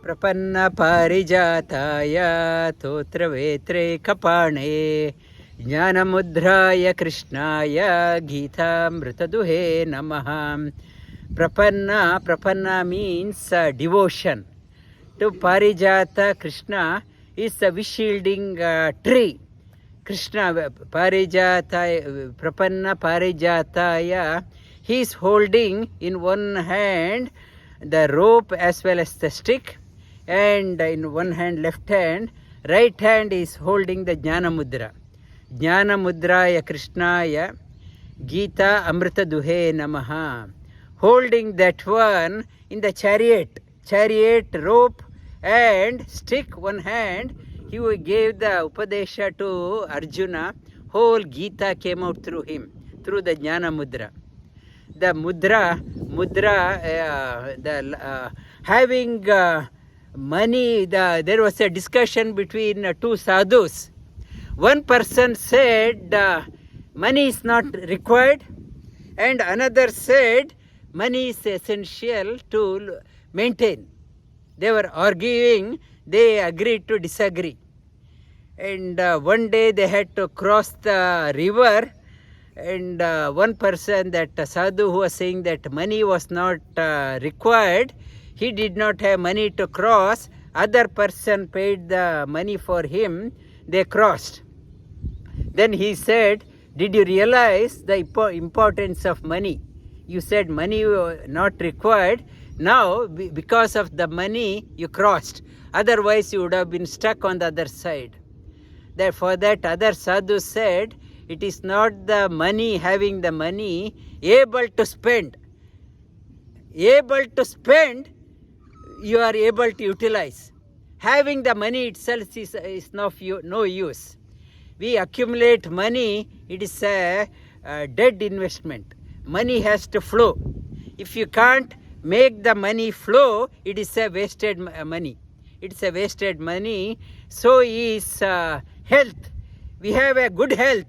प्रपन्नपारिजाताय स्तोत्रवेत्रैकपाणे ज्ञानमुद्राय कृष्णाय गीतामृतदुहे नमः. Prapanna means devotion. To Parijata, Krishna is a wish-yielding tree. Krishna, Parijata, Prapanna Parijataya, he is holding in one hand the rope as well as the stick, and in one hand, left hand, right hand is holding the Jnana Mudra. Jnana Mudraya Krishnaya Gita Amrita Duhe Namaha. Holding that one in the chariot rope and stick, one hand, he gave the Upadesha to Arjuna. Whole Gita came out through him, through the Jnana Mudra. The mudra, having money, there was a discussion between two sadhus. One person said money is not required, and another said money is essential to maintain. They were arguing, they agreed to disagree. And one day they had to cross the river, and one person, that sadhu who was saying that money was not required, he did not have money to cross. Other person paid the money for him, they crossed. Then he said, did you realize the importance of money? You said money not required. Now, because of the money, you crossed. Otherwise, you would have been stuck on the other side. Therefore, that other sadhu said, it is not the money, having the money, able to spend. Able to spend, you are able to utilize. Having the money itself is no use. We accumulate money, it is a dead investment. Money has to flow. If you can't make the money flow, it is a wasted money. It's a wasted money. So is health. We have a good health.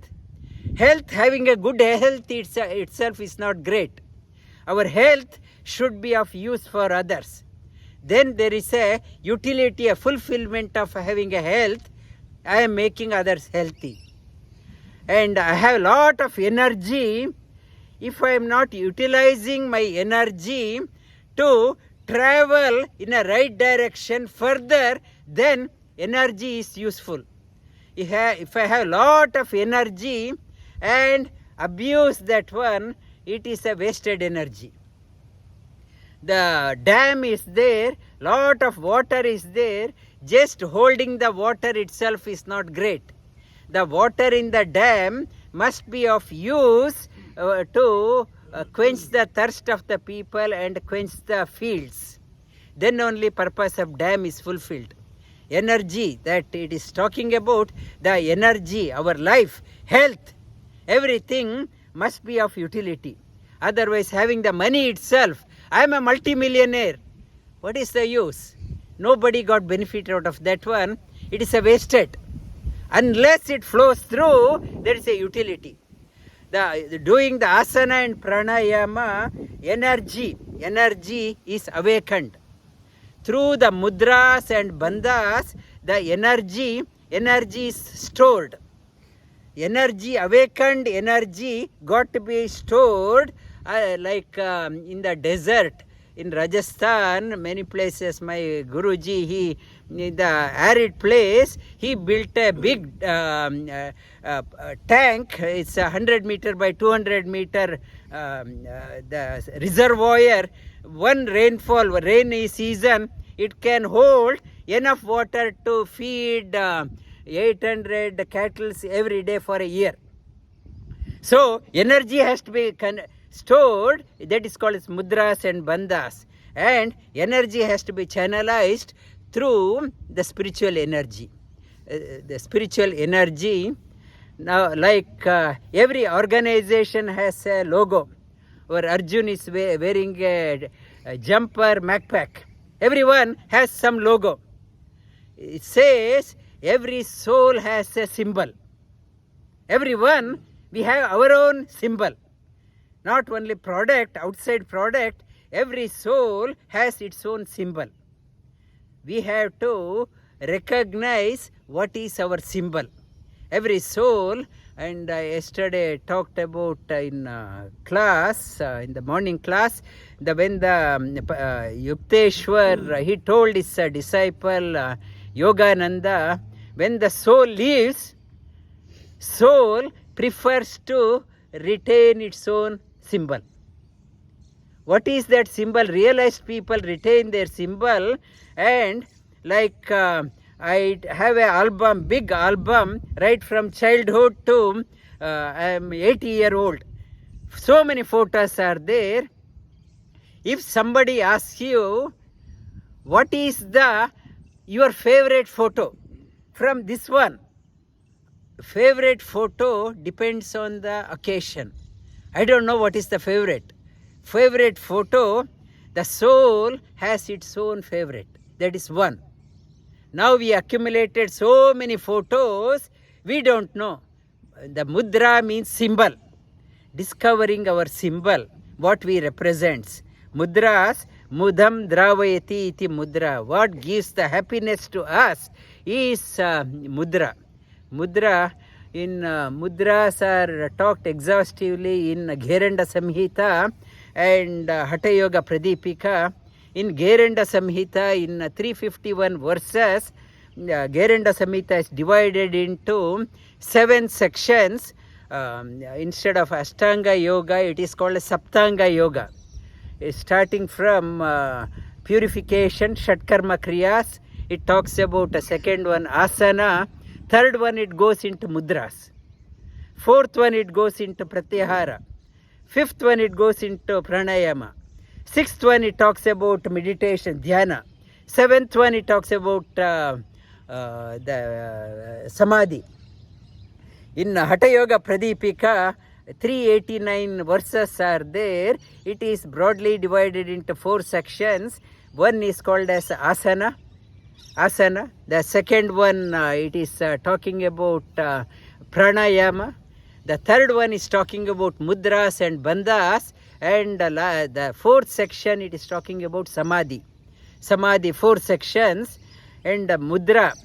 Having a good health itself is not great. Our health should be of use for others. Then there is a utility, a fulfillment of having a health. I am making others healthy. And I have a lot of energy. If I am not utilizing my energy to travel in a right direction further, then energy is useful. If I have a lot of energy and abuse that one, it is a wasted energy. The dam is there, lot of water is there, just holding the water itself is not great. The water in the dam must be of use to quench the thirst of the people and quench the fields. Then only purpose of dam is fulfilled. Energy that it is talking about, the energy, our life, health, everything must be of utility. Otherwise, having the money itself, I am a multimillionaire. What is the use? Nobody got benefit out of that one. It is a wasted. Unless it flows through, there is a utility. Doing the asana and pranayama, energy is awakened. Through the mudras and bandhas, the energy is stored. Energy, awakened energy got to be stored like in the desert. In Rajasthan, many places, my Guruji, in the arid place, he built a big tank. It's 100 meter by 200 meter the reservoir. One rainy season, it can hold enough water to feed 800 cattle every day for a year. So energy has to be stored. That is called as mudras and bandhas. And energy has to be channelized through the spiritual energy. The spiritual energy, now like every organization has a logo. Or Arjun is wearing a jumper, backpack. Everyone has some logo. It says every soul has a symbol. Everyone, we have our own symbol. Not only product, outside product, every soul has its own symbol. we have to recognize what is our symbol. Every soul, and yesterday I talked about in class, in the morning class, when the Yukteswar, he told his disciple Yogananda, when the soul leaves, soul prefers to retain its own symbol. What is that symbol? Realized people retain their symbol, and like I have an album, big album, right from childhood to I am 80-year-old. So many photos are there. If somebody asks you, what is your favorite photo from this one? Favorite photo depends on the occasion. I don't know what is the favorite. Favorite photo, the soul has its own favorite. That is one. Now we accumulated so many photos, we don't know. The mudra means symbol. Discovering our symbol, what we represents. Mudras, mudam dravayati iti mudra. What gives the happiness to us is mudra. Mudra, in mudras are talked exhaustively in Gheranda Samhita and Hatha Yoga Pradipika. In Gheranda Samhita, in 351 verses, Gheranda Samhita is divided into 7 sections. Instead of Ashtanga Yoga, it is called Saptanga Yoga. Starting from purification, Shatkarma Kriyas, it talks about a second one, Asana. Third one, it goes into Mudras. Fourth one, it goes into Pratyahara. Fifth one, it goes into Pranayama. Sixth one, it talks about meditation, Dhyana. Seventh one, it talks about the Samadhi. In Hatha Yoga Pradipika, 389 verses are there. It is broadly divided into 4 sections. One is called as Asana. The second one, it is talking about Pranayama. The third one is talking about Mudras and Bandhas. And the fourth section, it is talking about Samadhi. 4 sections. And Mudras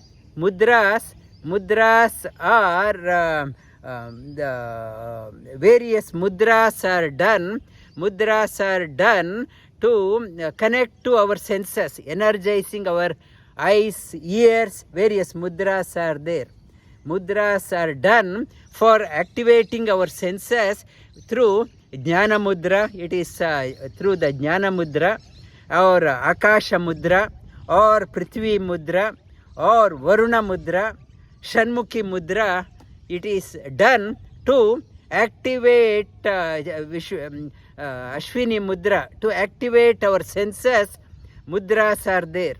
are the various mudras are done. Mudras are done to connect to our senses, energizing our eyes, ears. Various mudras are there. Mudras are done for activating our senses through Jnana Mudra. It is through the Jnana Mudra, or Akasha Mudra, or Prithvi Mudra, or Varuna Mudra, Shanmukhi Mudra. It is done to activate Ashwini Mudra, to activate our senses. Mudras are there.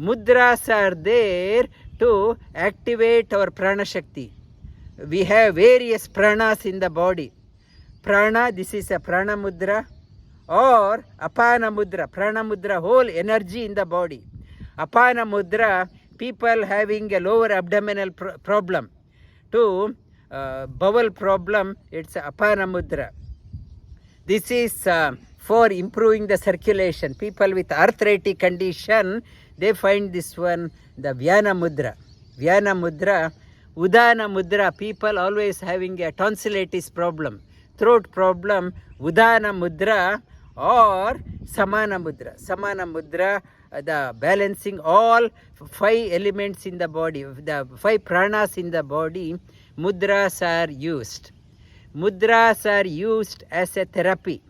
Mudras are there to activate our Prana Shakti. We have various pranas in the body. Prana, this is a Prana Mudra, or Apana Mudra. Prana Mudra, whole energy in the body. Apana Mudra, people having a lower abdominal problem, to bowel problem, it's Apana Mudra. This is for improving the circulation. People with arthritic condition, they find this one, the Vyana Mudra. Vyana Mudra. Udana Mudra, people always having a tonsillitis problem, throat problem, Udana Mudra, or Samana Mudra. Samana Mudra, the balancing all 5 elements in the body, the 5 pranas in the body. Mudras are used. Mudras are used as a therapy.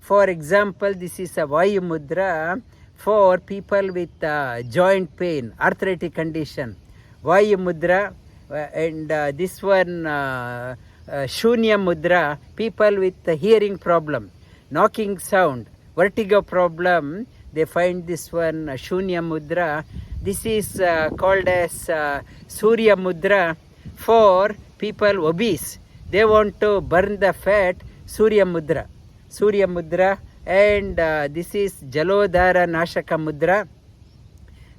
For example, this is a Vayu Mudra for people with joint pain, arthritic condition. Vayu Mudra, and this one Shunya Mudra, people with hearing problem, knocking sound, vertigo problem, they find this one Shunya Mudra. This is called as Surya Mudra for people obese. They want to burn the fat, Surya Mudra. And this is Jalodhara Nashaka Mudra.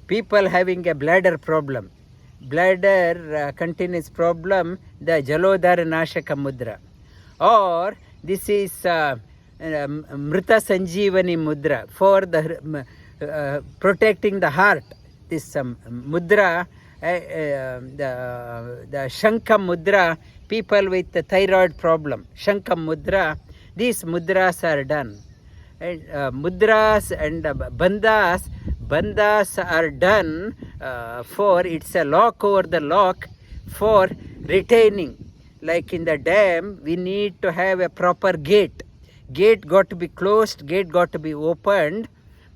People having a bladder problem, continuous problem, the Jalodhara Nashaka Mudra. Or this is Mrita Sanjeevani Mudra for the protecting the heart. This mudra, the Shankam mudra, people with the thyroid problem, Shankam mudra, these mudras are done. And mudras and bandhas are done for, it's a lock over the lock for retaining. Like in the dam, we need to have a proper gate. Gate got to be closed, gate got to be opened.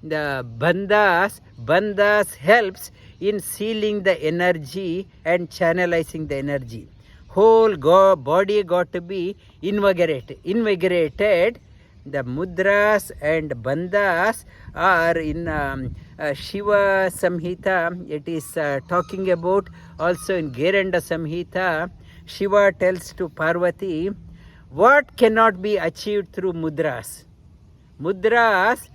The bandhas helps in sealing the energy and channelizing the energy. Whole body got to be invigorated. The mudras and bandhas are in Shiva Samhita. It is talking about also in Geranda Samhita. Shiva tells to Parvati, what cannot be achieved through mudras? Mudras,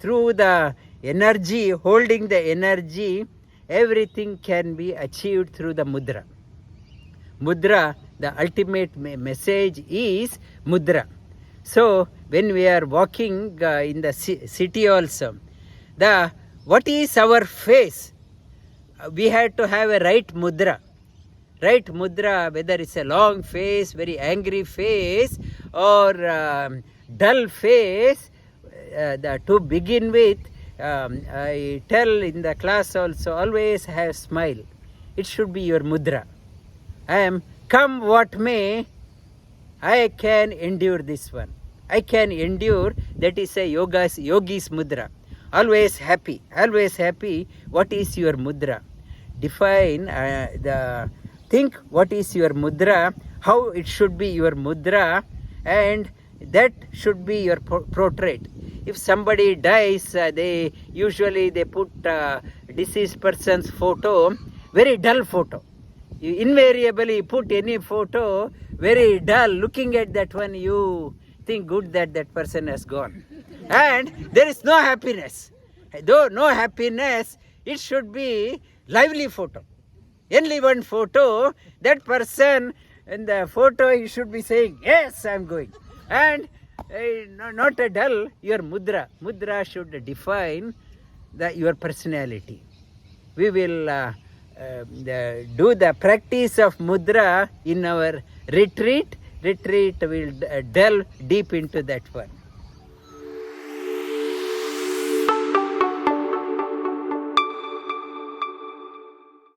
through the energy, holding the energy, everything can be achieved through the mudra. Mudra, the ultimate message is mudra. So when we are walking in the city also, what is our face? We have to have a right mudra. Right mudra, whether it's a long face, very angry face, or dull face, to begin with, I tell in the class also, always have smile. It should be your mudra. I am, come what may, I can endure this one. I can endure, that is a yogi's mudra. Always happy, always happy. What is your mudra? Define think what is your mudra, how it should be your mudra, and that should be your portrait. If somebody dies, they usually put deceased person's photo, very dull photo. You invariably put any photo very dull. Looking at that one, you think good that person has gone, and there is no happiness. Though no happiness, it should be lively photo. Only one photo, that person in the photo, he should be saying, yes, I am going. And not a dull, your mudra. Mudra should define your personality. We will do the practice of mudra in our retreat. Retreat will delve deep into that one.